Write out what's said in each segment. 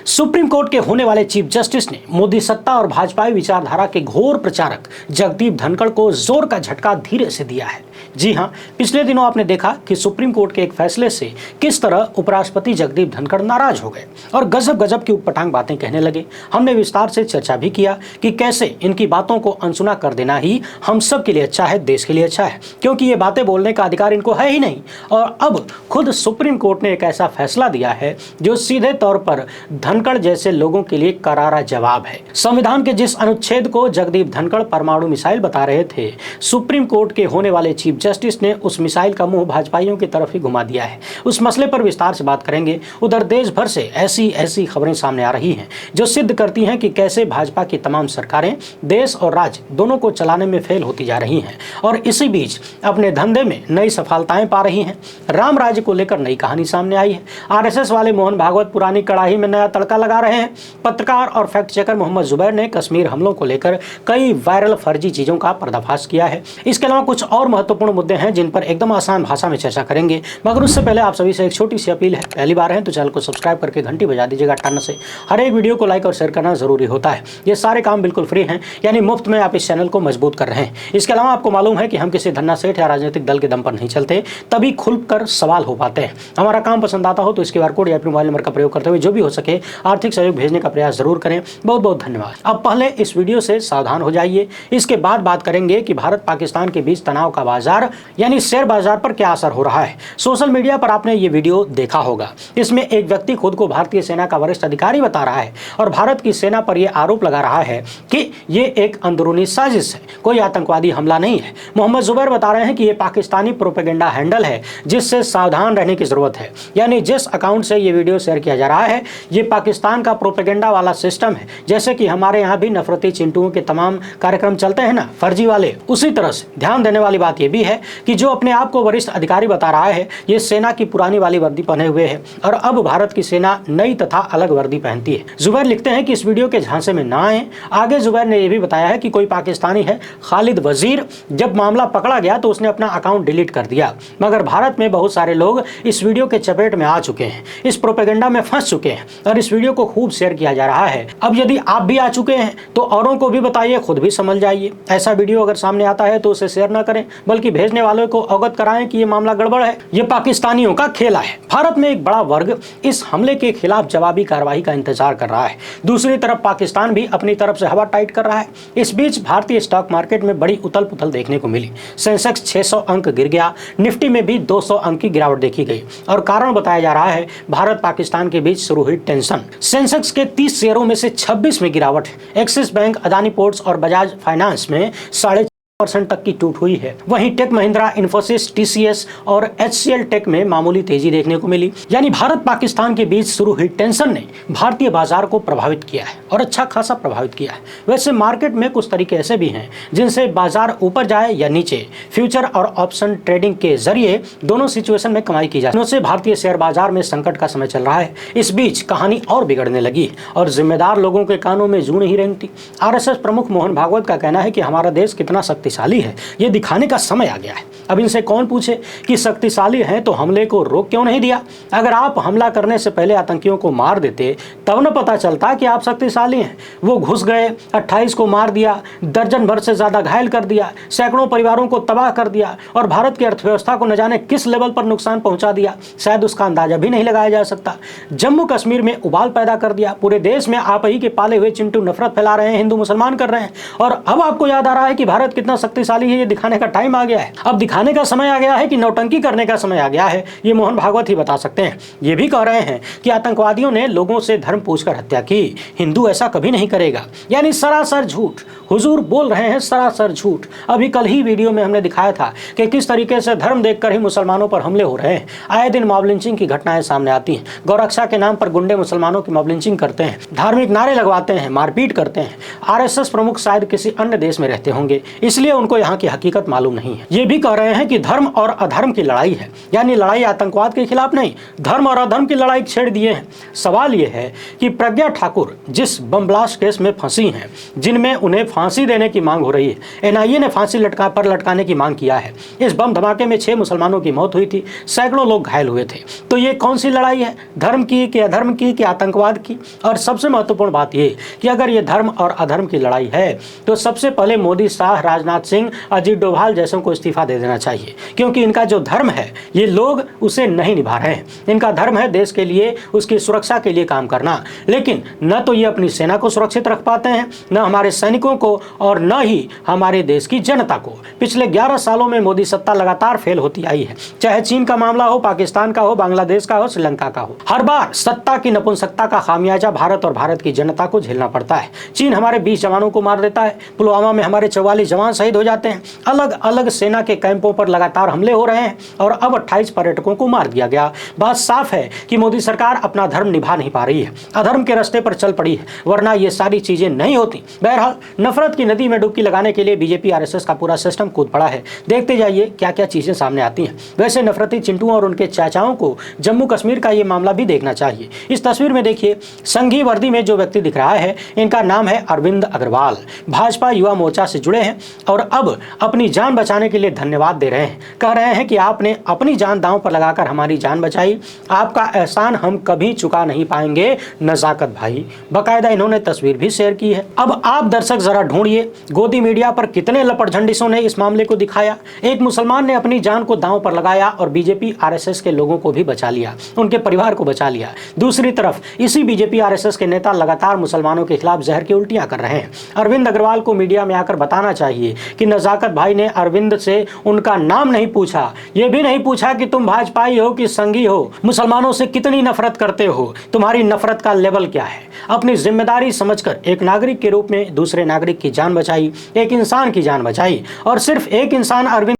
Supreme court के होने वाले चीफ जस्टिस ने मोदी सत्ता और भाजपाई विचारधारा के घोर प्रचारक जगदीप धनखड़ को जोर का झटका धीरे से दिया है। जी हां, पिछले दिनों आपने देखा कि सुप्रीम कोर्ट के एक फैसले से किस तरह उपराष्ट्रपति जगदीप धनखड़ नाराज हो गए और गजब गजब की उटपटांग बातें कहने लगे। हमने विस्तार से चर्चा भी किया कि कैसे इनकी बातों को अनसुना कर देना ही हम सब के लिए अच्छा है, देश के लिए अच्छा है, क्योंकि ये बातें बोलने का अधिकार इनको है ही नहीं। और अब खुद सुप्रीम कोर्ट ने एक ऐसा फैसला दिया है जो सीधे तौर पर धनखड़ जैसे लोगों के लिए करारा जवाब है। संविधान के जिस अनुच्छेद को जगदीप धनखड़ परमाणु मिसाइल बता रहे थे, सुप्रीम कोर्ट के होने वाले चीफ जस्टिस ने उस मिसाइल का मुंह भाजपाइयों की तरफ ही घुमा दिया है। उस मसले पर विस्तार से बात करेंगे। उधर देश भर से ऐसी खबरें सामने आ रही हैं जो सिद्ध करती हैं कि कैसे भाजपा की तमाम सरकारें देश और राज्य दोनों को चलाने में फेल होती जा रही हैं और इसी बीच अपने धंधे में नई सफलताएं पा रही हैं। राम राज्य को लेकर नई कहानी सामने आई है। आरएसएस वाले मोहन भागवत पुरानी कड़ाही में नया तड़का लगा रहे हैं। पत्रकार और फैक्ट चेकर मोहम्मद जुबैर ने कश्मीर हमलों को लेकर कई वायरल फर्जी चीजों का पर्दाफाश किया है। इसके अलावा कुछ और महत्वपूर्ण मुद्दे हैं जिन पर एकदम आसान भाषा में चर्चा करेंगे, मगर उससे पहले आप सभी से एक छोटी सी अपील है। पहली बार है तो चैनल को सब्सक्राइब करके घंटी बजा दीजिएगा टन से। हर एक वीडियो को लाइक और शेयर करना जरूरी होता है। ये सारे काम बिल्कुल फ्री हैं, यानी मुफ्त में आप इस चैनल को मजबूत कर रहे हैं। इसके अलावा आपको मालूम है कि हम किसी धन्ना सेठ या राजनीतिक दल के दम पर नहीं चलते, तभी खुलकर सवाल हो पाते हैं। हमारा काम पसंद आता हो तो इसके QR कोड या फिर मोबाइल नंबर का प्रयोग करते हुए जो भी हो सके आर्थिक सहयोग भेजने का प्रयास जरूर करें। बहुत बहुत धन्यवाद। अब पहले इस वीडियो से सावधान हो जाइए। इसके बाद बात करेंगे कि भारत पाकिस्तान के बीच तनाव का बाजार यानी शेयर बाजार पर क्या असर हो रहा है। सोशल मीडिया पर आपने ये वीडियो देखा होगा। इसमें एक व्यक्ति खुद को भारतीय सेना का वरिष्ठ अधिकारी बता रहा है और भारत की सेना पर यह आरोप लगा रहा है कि ये एक अंदरूनी साजिश है, कोई आतंकवादी हमला नहीं है। मोहम्मद जुबैर बता रहे हैं कि ये पाकिस्तानी प्रोपेगेंडा हैंडल है जिससे सावधान रहने की जरूरत है। यानी जिस अकाउंट से ये वीडियो शेयर किया जा रहा है ये पाकिस्तान का प्रोपेगेंडा वाला सिस्टम है। जैसे कि हमारे यहाँ भी नफरती चिंटुओं के तमाम कार्यक्रम चलते हैं ना, फर्जी वाले, उसी तरह से ध्यान देने वाली बात यह भी है कि जो अपने आप को वरिष्ठ अधिकारी बता रहा है ये सेना की पुरानी वाली वर्दी पहने हुए है और अब भारत की सेना नई तथा अलग वर्दी पहनती है। जुबैर लिखते हैं कि इस वीडियो के झांसे में ना आए। आगे जुबैर ने यह भी बताया है कि कोई पाकिस्तानी है खालिद वजीर, जब मामला पकड़ा गया तो उसने अपना अकाउंट डिलीट कर दिया, मगर भारत में बहुत सारे लोग इस वीडियो के चपेट में आ चुके हैं, इस प्रोपेगेंडा में फंस चुके हैं और इस वीडियो को खूब शेयर किया जा रहा है। अब यदि आप भी आ चुके हैं तो औरों को भी बताइए, खुद भी समझ जाइए। ऐसा वीडियो अगर सामने आता है तो उसे शेयर न करें, बल्कि भेजने वालों को अवगत कराएं कि ये मामला गड़बड़ है, ये पाकिस्तानियों का खेला है। भारत में एक बड़ा वर्ग इस हमले के खिलाफ जवाबी कार्रवाई का इंतजार कर रहा है। दूसरी तरफ पाकिस्तान भी अपनी तरफ से हवा टाइट कर रहा है। इस बीच भारतीय स्टॉक मार्केट में बड़ी उथल पुथल देखने को मिली। सेंसेक्स 600 अंक गिर गया, निफ्टी में भी 200 अंक की गिरावट देखी गई और कारण बताया जा रहा है भारत पाकिस्तान के बीच शुरू हुई टेंशन। सेंसेक्स के 30 शेयरों में से 26 में गिरावट है। एक्सिस बैंक, अदानी पोर्ट्स और बजाज फाइनेंस में 4.5% तक की टूट हुई है। वहीं टेक महिंद्रा, इन्फोसिस, टीसीएस और HCL टेक में मामूली तेजी देखने को मिली। यानी भारत पाकिस्तान के बीच शुरू हुई टेंशन ने भारतीय बाजार को प्रभावित किया है और अच्छा खासा प्रभावित किया है। वैसे मार्केट में कुछ तरीके ऐसे भी हैं जिनसे बाजार ऊपर जाए या नीचे, फ्यूचर और ऑप्शन ट्रेडिंग के जरिए दोनों सिचुएशन में कमाई की जाए। से भारतीय शेयर बाजार में संकट का समय चल रहा है। इस बीच कहानी और बिगड़ने लगी और जिम्मेदार लोगों के कानों में जू नहीं रेंगती। आरएसएस प्रमुख मोहन भागवत का कहना है कि हमारा देश कितना शक्तिशाली है ये दिखाने का समय आ गया है। अब इनसे कौन पूछे कि शक्तिशाली हैं तो हमले को रोक क्यों नहीं दिया। अगर आप हमला करने से पहले आतंकियों को मार देते तब न पता चलता कि आप शक्तिशाली हैं। वो घुस गए, 28 को मार दिया, दर्जन भर से ज्यादा घायल कर दिया, सैकड़ों परिवारों को तबाह कर दिया और भारत की अर्थव्यवस्था को न जाने किस लेवल पर नुकसान पहुंचा दिया, शायद उसका अंदाजा भी नहीं लगाया जा सकता। जम्मू कश्मीर में उबाल पैदा कर दिया, पूरे देश में आप ही के पाले हुए चिंटू नफरत फैला रहे हैं, हिंदू मुसलमान कर रहे हैं और अब आपको याद आ रहा है कि भारत कितना शक्तिशाली है। ये दिखाने का टाइम आ गया है। अब दिखाने का समय आ गया है कि नौटंकी करने का समय आ गया है। ये मोहन भागवत ही बता सकते हैं। ये भी कह रहे हैं कि आतंकवादियों ने लोगों से धर्म पूछकर हत्या की, हिंदू ऐसा कभी नहीं करेगा। यानी सरासर झूठ। हुजूर बोल रहे हैं सरासर झूठ। अभी कल ही वीडियो में हमने दिखाया था कि किस तरीके से धर्म देखकर ही मुसलमानों पर हमले हो रहे हैं। आए दिन मॉब लिंचिंग की घटनाएं सामने आती हैं। गौरक्षा के नाम पर गुंडे मुसलमानों की मॉब लिंचिंग करते हैं, धार्मिक नारे लगवाते हैं, मारपीट करते हैं। आरएसएस प्रमुख शायद किसी अन्य देश में रहते होंगे, इसलिए इसलिए उनको यहाँ की हकीकत मालूम नहीं है। ये भी कह रहे हैं कि धर्म और अधर्म की लड़ाई है, यानी लड़ाई आतंकवाद के खिलाफ नहीं, धर्म और अधर्म की लड़ाई छेड़ दिए हैं। सवाल यह है कि प्रज्ञा ठाकुर जिस बम ब्लास्ट केस में फंसी हैं, जिनमें उन्हें फांसी देने की मांग हो रही है, एनआईए ने फांसी लटकाने की मांग किया है। इस बम धमाके में 6 मुसलमानों की मौत हुई थी, सैकड़ों लोग घायल हुए थे। तो ये कौन सी लड़ाई है, धर्म की कि अधर्म की कि आतंकवाद की? और सबसे महत्वपूर्ण बात यह कि अगर ये धर्म और अधर्म की लड़ाई है तो सबसे पहले मोदी, शाह, राजनाथ सिंह, अजीत डोभाल जैसों को इस्तीफा दे देना चाहिए, क्योंकि इनका जो धर्म है ये लोग उसे नहीं निभा रहे हैं। इनका धर्म है देश के लिए, उसकी सुरक्षा के लिए काम करना, लेकिन न तो ये अपनी सेना को सुरक्षित रख पाते हैं, न हमारे सैनिकों को, और न ही हमारे देश की जनता को। पिछले 11 सालों में मोदी सत्ता लगातार फेल होती आई है, चाहे चीन का मामला हो, पाकिस्तान का हो, बांग्लादेश का हो, श्रीलंका का हो। हर बार सत्ता की नपुंसकता का खामियाजा भारत और भारत की जनता को झेलना पड़ता है। चीन हमारे 20 जवानों को मार देता है, पुलवामा में हमारे 44 जवान शहीद हो जाते हैं, अलग अलग सेना के कैंपों पर लगातार हमले हो रहे हैं और अब 28 पर्यटकों को मार दिया गया। बात साफ है कि मोदी सरकार अपना धर्म निभा नहीं पा रही है, अधर्म के रास्ते पर चल पड़ी है, वरना ये सारी चीजें नहीं होती। बहरहाल नफरत की नदी में डुबकी लगाने के लिए बीजेपी आरएसएस का पूरा सिस्टम कूद पड़ा है। देखते जाइए क्या क्या चीजें सामने आती हैं। वैसे नफरती चिंटुओं और उनके चाचाओं को जम्मू कश्मीर का ये मामला भी देखना चाहिए। इस तस्वीर में देखिए, संघी वर्दी में जो व्यक्ति दिख रहा है, इनका नाम है अरविंद अग्रवाल। भाजपा युवा मोर्चा से जुड़े हैं और अब अपनी जान बचाने के लिए धन्यवाद दे रहे हैं। कह रहे हैं कि आपने अपनी जान दांव पर लगाकर हमारी जान बचाई, आपका एहसान हम कभी चुका नहीं पाएंगे नजाकत भाई। बकायदा इन्होंने तस्वीर भी शेयर की है। अब आप दर्शक जरा ढूंढिए गोदी मीडिया पर कितने लपटझंडिसों ने इस मामले को दिखाया। एक मुसलमान ने अपनी जान को दांव पर लगाया और बीजेपी आरएसएस के लोगों को भी बचा लिया, उनके परिवार को बचा लिया। दूसरी तरफ इसी बीजेपी आरएसएस के नेता लगातार मुसलमानों के खिलाफ जहर की उल्टियां कर रहे हैं। अरविंद अग्रवाल को मीडिया में आकर बताना चाहिए कि नजाकत भाई ने अरविंद से उनका नाम नहीं पूछा, यह भी नहीं पूछा कि तुम भाजपाई हो कि संघी हो, मुसलमानों से कितनी नफरत करते हो, तुम्हारी नफरत का लेवल क्या है। अपनी जिम्मेदारी समझकर एक नागरिक के रूप में दूसरे नागरिक की जान बचाई, एक इंसान की जान बचाई, और सिर्फ एक इंसान अरविंद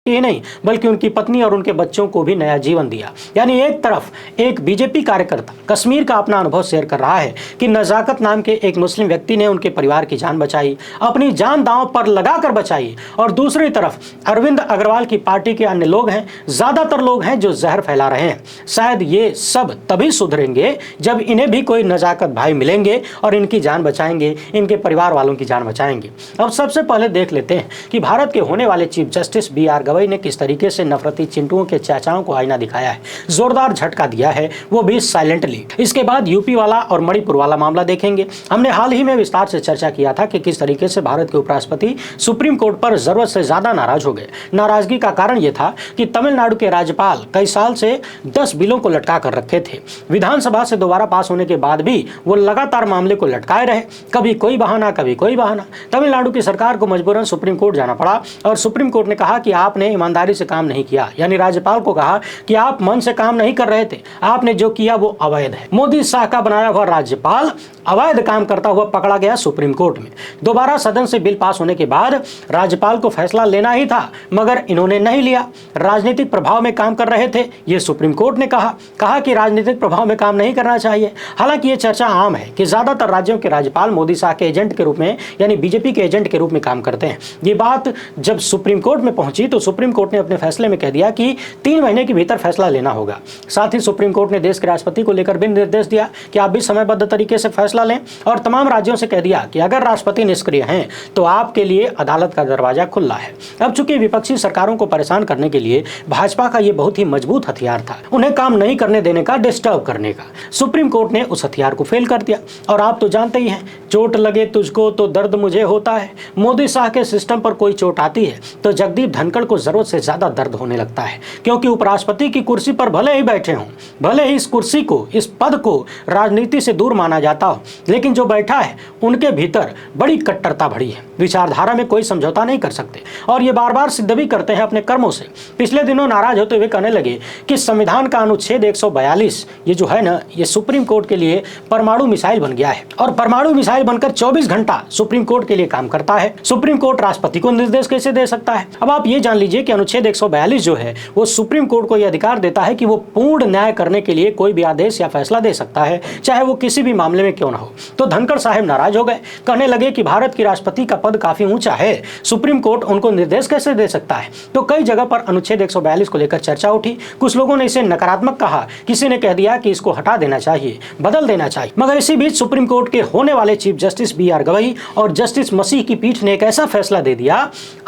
ही नहीं बल्कि उनकी पत्नी और उनके बच्चों को भी नया जीवन दिया। यानी एक तरफ एक बीजेपी कार्यकर्ता कश्मीर का अपना अनुभव शेयर कर रहा है कि नजाकत नाम के एक मुस्लिम व्यक्ति ने उनके परिवार की जान बचाई, अपनी जान दांव पर लगाकर बचाई, और दूसरी तरफ अरविंद अग्रवाल की पार्टी के अन्य लोग हैं, ज्यादातर लोग हैं जो जहर फैला रहे हैं। शायद ये सब तभी सुधरेंगे जब इन्हें भी कोई नजाकत भाई मिलेंगे और इनकी जान बचाएंगे, इनके परिवार वालों की जान बचाएंगे। अब सबसे पहले देख लेते हैं कि भारत के होने वाले चीफ जस्टिस BR गवई ने किस तरीके से नफरती चिंटुओं के चाचाओं को आईना दिखाया है, जोरदार झटका दिया है, वो भी साइलेंटली। इसके बाद यूपी वाला और मणिपुर वाला मामला देखेंगे। हमने हाल ही में विस्तार से चर्चा किया था कि किस तरीके से भारत के उपराष्ट्रपति सुप्रीम कोर्ट पर जरूरत से ज्यादा नाराज हो गए। नाराजगी का कारण यह था कि तमिलनाडु के राज्यपाल कई साल से 10 बिलों को लटका कर रखे थे। विधानसभा से दोबारा पास होने के बाद भी वो लगातार मामले को लटकाए रहे, कभी कोई बहाना कभी कोई बहाना। तमिलनाडु की सरकार को मजबूरन सुप्रीम कोर्ट जाना पड़ा और सुप्रीम कोर्ट ने कहा कि आपने ईमानदारी से काम नहीं किया, यानी राज्यपाल को कहा कि आप मन से काम नहीं कर रहे थे, आपने जो किया वो अवैध है। मोदी शाह का बनाया हुआ राज्यपाल अवैध काम करता हुआ पकड़ा गया सुप्रीम कोर्ट में। दोबारा सदन से बिल पास होने के बाद राज्यपाल को फैसला लेना ही था, मगर इन्होंने नहीं लिया। राजनीतिक प्रभाव में काम कर रहे थे, ये सुप्रीम कोर्ट ने कहा कि राजनीतिक प्रभाव में काम नहीं करना चाहिए। हालांकि ये चर्चा आम है कि ज्यादातर राज्यों के राज्यपाल मोदी शाह के एजेंट के रूप में, यानी बीजेपी के एजेंट के रूप में काम करते हैं। ये बात जब सुप्रीम कोर्ट में पहुंची तो सुप्रीम कोर्ट ने अपने फैसले में कह दिया कि 3 महीने के भीतर फैसला लेना होगा। साथ ही सुप्रीम कोर्ट ने देश के राष्ट्रपति को लेकर भी निर्देश दिया कि आप भी समयबद्ध तरीके से फैसला लें, और तमाम राज्यों से कह दिया कि अगर राष्ट्रपति निष्क्रिय हैं तो आपके लिए अदालत का दरवाजा खुला है। अब चूंकि विपक्षी सरकारों को परेशान करने के लिए भाजपा का यह बहुत ही मजबूत हथियार था, उन्हें काम नहीं करने देने का, डिस्टर्ब करने का। सुप्रीम कोर्ट ने उस हथियार को फेल कर दिया। और आप तो जानते ही हैं, चोट लगे तुझको तो दर्द मुझे होता है। मोदी शाह के सिस्टम पर कोई चोट आती है तो जगदीप धनखड़ को जरूरत से ज्यादा दर्द होने लगता है, क्योंकि उपराष्ट्रपति की कुर्सी पर भले ही बैठे हों, भले ही इस कुर्सी को, इस पद को राजनीति से दूर माना जाता हो, लेकिन जो बैठा है उनके भीतर बड़ी कट्टरता भरी है, विचारधारा में कोई समझौता नहीं कर सकते, और ये बार बार सिद्ध भी करते हैं अपने कर्मों से। पिछले दिनों नाराज होते हुए कहने लगे कि संविधान का अनुच्छेद 142 ये जो है ना, ये सुप्रीम कोर्ट के लिए परमाणु मिसाइल बन गया है, और परमाणु मिसाइल बनकर 24 घंटा सुप्रीम कोर्ट के लिए काम करता है। सुप्रीम कोर्ट राष्ट्रपति को निर्देश कैसे दे सकता है? अब आप ये जान लीजिए लीजिए कि अनुच्छेद 142 जो है वो सुप्रीम कोर्ट को यह अधिकार देता है कि वो पूर्ण न्याय करने के लिए कोई भी आदेश या फैसला दे सकता है, चाहे वो किसी भी मामले में क्यों ना हो। तो धनखड़ साहब नाराज हो गए, कहने लगे कि भारत की राष्ट्रपति का पद काफी ऊंचा है, सुप्रीम कोर्ट उनको निर्देश कैसे दे सकता है। तो कई जगह पर अनुच्छेद 142 को लेकर चर्चा उठी। कुछ लोगों ने इसे नकारात्मक कहा, किसी ने कह दिया कि इसको हटा देना चाहिए, बदल देना चाहिए। मगर इसी बीच सुप्रीम कोर्ट के होने वाले chief justice B R Gavai और जस्टिस मसीह की पीठ ने एक ऐसा फैसला दे दिया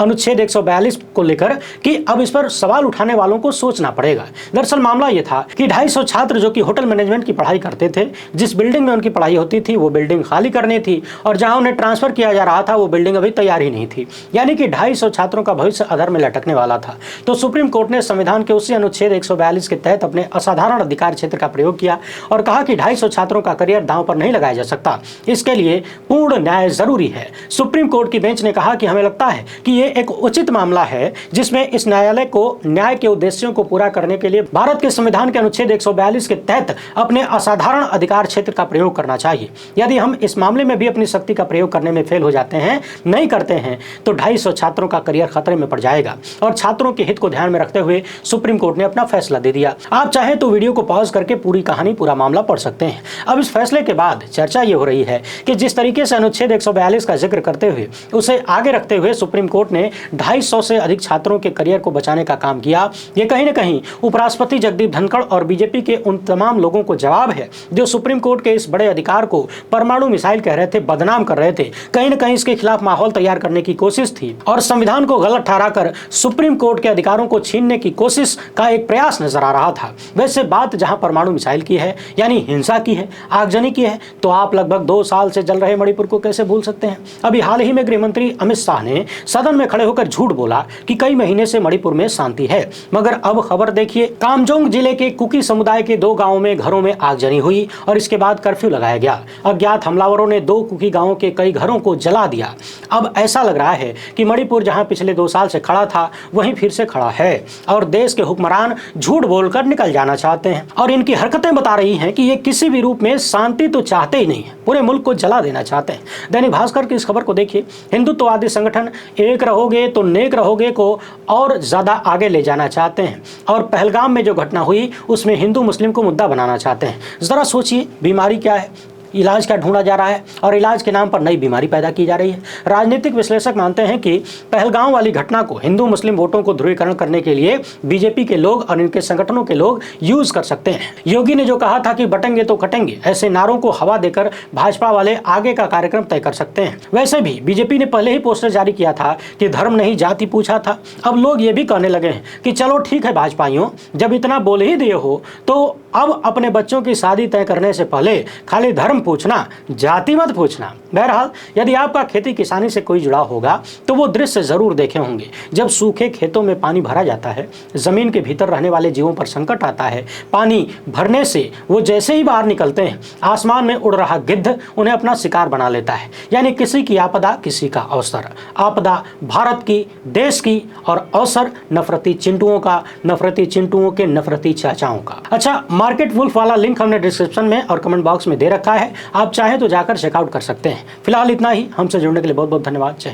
अनुच्छेद 142 को लेकर कि अब इस पर सवाल उठाने वालों को सोचना पड़ेगा। दरअसल मामला यह था कि 250 छात्र जो कि होटल मैनेजमेंट की पढ़ाई करते थे, जिस बिल्डिंग में उनकी पढ़ाई होती थी वो बिल्डिंग खाली करनी थी और जहां उन्हें ट्रांसफर किया जा रहा था वो बिल्डिंग अभी तैयार ही नहीं थी, यानी कि 250 छात्रों का भविष्य अधर में लटकने वाला था। तो सुप्रीम कोर्ट ने संविधान के उसी अनुच्छेद 142 के तहत अपने असाधारण अधिकार क्षेत्र का प्रयोग किया और कहा कि 250 छात्रों का करियर दांव पर नहीं लगाया जा सकता, इसके लिए पूर्ण न्याय जरूरी है। सुप्रीम कोर्ट की बेंच ने कहा कि हमें लगता है कि ये एक उचित मामला है जिसमें इस न्यायालय को न्याय के उद्देश्यों को पूरा करने के लिए भारत के संविधान के अनुच्छेद 142 के तहत अपने असाधारण अधिकार क्षेत्र का प्रयोग करना चाहिए। यदि हम इस मामले में भी अपनी शक्ति का प्रयोग करने में फेल हो जाते हैं, नहीं करते हैं, तो 250 छात्रों का करियर खतरे में पड़ जाएगा। और छात्रों के हित को ध्यान में रखते हुए सुप्रीम कोर्ट ने अपना फैसला दे दिया। आप चाहें तो वीडियो को पॉज करके पूरी कहानी, पूरा मामला पढ़ सकते हैं। अब इस फैसले के बाद चर्चा ये हो रही है कि जिस तरीके से अनुच्छेद 142 का जिक्र करते हुए उसे आगे रखते हुए सुप्रीम कोर्ट ने 250 से अधिक छात्रों के करियर को बचाने का काम किया, ये कहीं न कहीं उपराष्ट्रपति जगदीप धनखड़ और बीजेपी के उन तमाम लोगों को जवाब है जो सुप्रीम कोर्ट के इस बड़े अधिकार को परमाणु मिसाइल कह रहे थे, बदनाम कर रहे थे। कहीं न कहीं इसके खिलाफ माहौल तैयार करने की कोशिश थी और संविधान को गलत ठहराकर सुप्रीम कोर्ट के अधिकारों को छीनने की कोशिश का एक प्रयास नजर आ रहा था। वैसे बात जहां परमाणु मिसाइल की है, यानी हिंसा की है, आगजनी की है, तो आप लगभग 2 साल से चल रहे मणिपुर को कैसे भूल सकते हैं। अभी हाल ही में गृहमंत्री अमित शाह ने सदन में खड़े होकर झूठ बोला कि कई महीने से मणिपुर में शांति है, मगर अब खबर देखिए, कामजोंग जिले के कुकी समुदाय के 2 गांवों में घरों में आगजनी हुई और इसके बाद कर्फ्यू लगाया गया। अज्ञात हमलावरों ने 2 कुकी गांवों के कई घरों को जला दिया। अब ऐसा लग रहा है कि मणिपुर जहां पिछले 2 साल से खड़ा था वहीं फिर से खड़ा है और देश के हुक्मरान झूठ बोलकर निकल जाना चाहते हैं और इनकी हरकतें बता रही हैं कि ये किसी भी रूप में शांति तो चाहते ही नहीं है, पूरे मुल्क को जला देना चाहते हैं। दैनिक भास्कर की इस खबर को देखिए, हिंदुत्ववादी संगठन एक रहोगे तो नेक रहोगे को और ज्यादा आगे ले जाना चाहते हैं और पहलगाम में जो घटना हुई उसमें हिंदू मुस्लिम को मुद्दा बनाना चाहते हैं। जरा सोचिए, बीमारी क्या है, इलाज क्या ढूंढा जा रहा है और इलाज के नाम पर नई बीमारी पैदा की जा रही है। राजनीतिक विश्लेषक मानते हैं कि पहलगाम वाली घटना को हिंदू मुस्लिम वोटों को ध्रुवीकरण करने के लिए बीजेपी के लोग और इनके संगठनों के लोग यूज कर सकते हैं। योगी ने जो कहा था कि बटेंगे तो कटेंगे, ऐसे नारों को हवा देकर भाजपा वाले आगे का कार्यक्रम तय कर सकते हैं। वैसे भी बीजेपी ने पहले ही पोस्टर जारी किया था कि धर्म नहीं जाति पूछा था। अब लोग ये भी कहने लगे हैं कि चलो ठीक है भाजपाइयों, जब इतना बोल ही दिए हो तो अब अपने बच्चों की शादी तय करने से पहले खाली धर्म पूछना, जाति मत पूछना। बहरहाल यदि आपका खेती किसानी से कोई जुड़ा होगा तो वो दृश्य जरूर देखे होंगे जब सूखे खेतों में पानी भरा जाता है, जमीन के भीतर रहने वाले जीवों पर संकट आता है। पानी भरने से वो जैसे ही बाहर निकलते हैं, आसमान में उड़ रहा गिद्ध उन्हें अपना शिकार बना लेता है। यानी किसी की आपदा किसी का अवसर। आपदा भारत की, देश की, और अवसर नफरती चिंटुओं का, नफरती चिंटुओं के नफरती चाचाओं का। अच्छा, मार्केट वुल्फ वाला लिंक हमने डिस्क्रिप्शन में और कमेंट बॉक्स में दे रखा है, आप चाहें तो जाकर चेकआउट कर सकते हैं। फिलहाल इतना ही। हमसे जुड़ने के लिए बहुत बहुत धन्यवाद। जय हिंद।